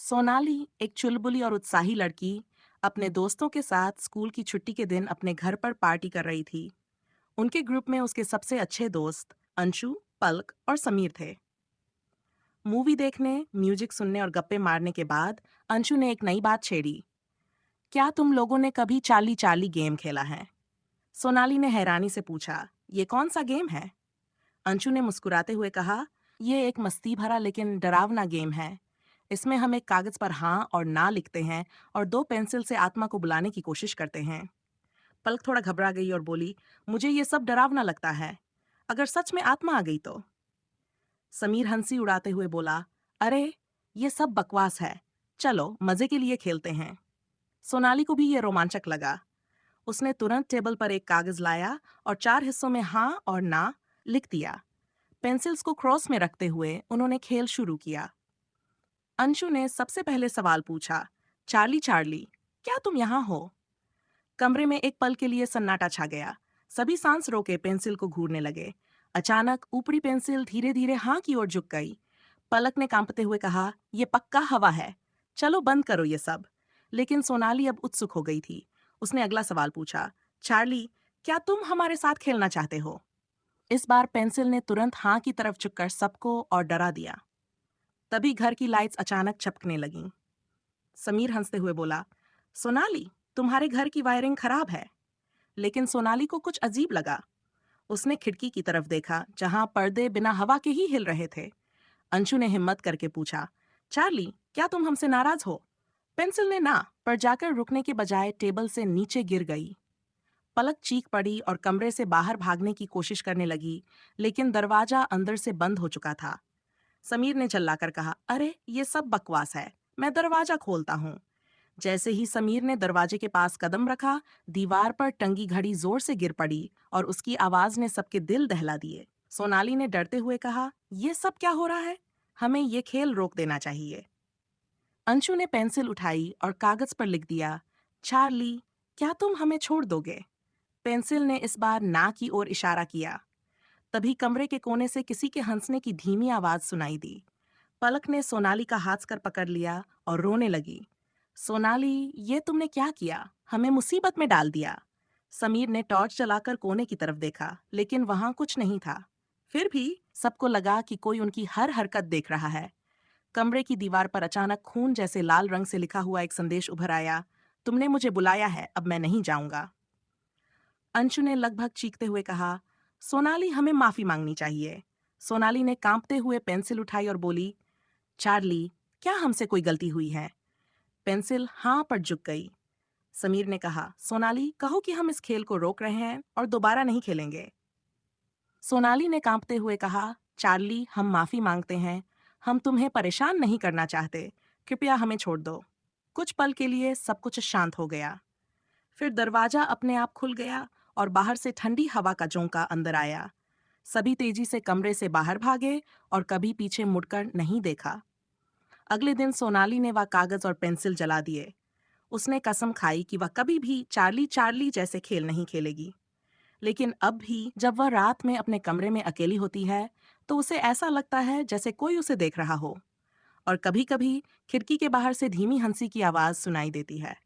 सोनाली एक चुलबुली और उत्साही लड़की अपने दोस्तों के साथ स्कूल की छुट्टी के दिन अपने घर पर पार्टी कर रही थी। उनके ग्रुप में उसके सबसे अच्छे दोस्त अंशु, पलक और समीर थे। मूवी देखने, म्यूजिक सुनने और गप्पे मारने के बाद अंशु ने एक नई बात छेड़ी। क्या तुम लोगों ने कभी चाली चाली गेम खेला है? सोनाली ने हैरानी से पूछा, ये कौन सा गेम है? अंशु ने मुस्कुराते हुए कहा, ये एक मस्ती भरा लेकिन डरावना गेम है। इसमें हम एक कागज पर हाँ और ना लिखते हैं और दो पेंसिल से आत्मा को बुलाने की कोशिश करते हैं। पलक थोड़ा घबरा गई और बोली, मुझे ये सब डरावना लगता है। अगर सच में आत्मा आ गई तो? समीर हंसी उड़ाते हुए बोला, अरे ये सब बकवास है। चलो मजे के लिए खेलते हैं। सोनाली को भी ये रोमांचक लगा। उसने तुरंत टेबल पर एक कागज लाया और चार हिस्सों में हाँ और ना लिख दिया। पेंसिल्स को क्रॉस में रखते हुए उन्होंने खेल शुरू किया। अंशु ने सबसे पहले सवाल पूछा, चार्ली चार्ली, क्या तुम यहाँ हो? कमरे में एक पल के लिए सन्नाटा छा गया। सभी सांस रोके पेंसिल को घूरने लगे। अचानक ऊपरी पेंसिल धीरे धीरे हाँ की ओर झुक गई। पलक ने कांपते हुए कहा, ये पक्का हवा है। चलो बंद करो ये सब। लेकिन सोनाली अब उत्सुक हो गई थी। उसने अगला सवाल पूछा, चार्ली, क्या तुम हमारे साथ खेलना चाहते हो? इस बार पेंसिल ने तुरंत हाँ की तरफ झुककर सबको और डरा दिया। तभी घर की लाइट्स अचानक चमकने लगीं। समीर हंसते हुए बोला, सोनाली, तुम्हारे घर की वायरिंग खराब है। लेकिन सोनाली को कुछ अजीब लगा। उसने खिड़की की तरफ देखा, जहां पर्दे बिना हवा के ही हिल रहे थे। अंशु ने हिम्मत करके पूछा, चार्ली, क्या तुम हमसे नाराज हो? पेंसिल ने ना, पर जाकर रुकने के बजाय टेबल से नीचे गिर गई। पलक चीख पड़ी और कमरे से बाहर भागने की कोशिश करने लगी, लेकिन दरवाजा अंदर से बंद हो चुका था। समीर ने चिल्लाकर कहा, अरे ये सब बकवास है, मैं दरवाजा खोलता हूँ। जैसे ही समीर ने दरवाजे के पास कदम रखा, दीवार पर टंगी घड़ी जोर से गिर पड़ी और उसकी आवाज ने सबके दिल दहला दिए। सोनाली ने डरते हुए कहा, ये सब क्या हो रहा है? हमें ये खेल रोक देना चाहिए। अंशु ने पेंसिल उठाई और कागज पर लिख दिया, चार्ली, क्या तुम हमें छोड़ दोगे? पेंसिल ने इस बार ना की ओर इशारा किया। तभी कमरे के कोने से किसी के हंसने की धीमी आवाज सुनाई दी। पलक ने सोनाली का हाथ कर पकड़ लिया और रोने लगी। सोनाली, ये तुमने क्या किया? हमें मुसीबत में डाल दिया। समीर ने टॉर्च जलाकर कोने की तरफ देखा, लेकिन वहां कुछ नहीं था। फिर भी सबको लगा कि कोई उनकी हर हरकत देख रहा है। कमरे की दीवार पर अचानक खून जैसे लाल रंग से लिखा हुआ एक संदेश उभर आया, तुमने मुझे बुलाया है, अब मैं नहीं जाऊंगा। अंशु ने लगभग चीखते हुए कहा, सोनाली, हमें माफी मांगनी चाहिए। सोनाली ने कांपते हुए पेंसिल उठाई और बोली, चार्ली, क्या हमसे कोई गलती हुई है? पेंसिल हाँ पर झुक गई। समीर ने कहा, सोनाली, कहो कि हम इस खेल को रोक रहे हैं और दोबारा नहीं खेलेंगे। सोनाली ने कांपते हुए कहा, चार्ली, हम माफी मांगते हैं। हम तुम्हें परेशान नहीं करना चाहते। कृपया हमें छोड़ दो। कुछ पल के लिए सब कुछ शांत हो गया। फिर दरवाजा अपने आप खुल गया और बाहर से ठंडी हवा का झोंका अंदर आया। सभी तेजी से कमरे से बाहर भागे और कभी पीछे मुड़कर नहीं देखा। अगले दिन सोनाली ने वह कागज और पेंसिल जला दिए। उसने कसम खाई कि वह कभी भी चार्ली चार्ली जैसे खेल नहीं खेलेगी। लेकिन अब भी जब वह रात में अपने कमरे में अकेली होती है, तो उसे ऐसा लगता है जैसे कोई उसे देख रहा हो। और कभी-कभी खिड़की के बाहर से धीमी हंसी की आवाज सुनाई देती है।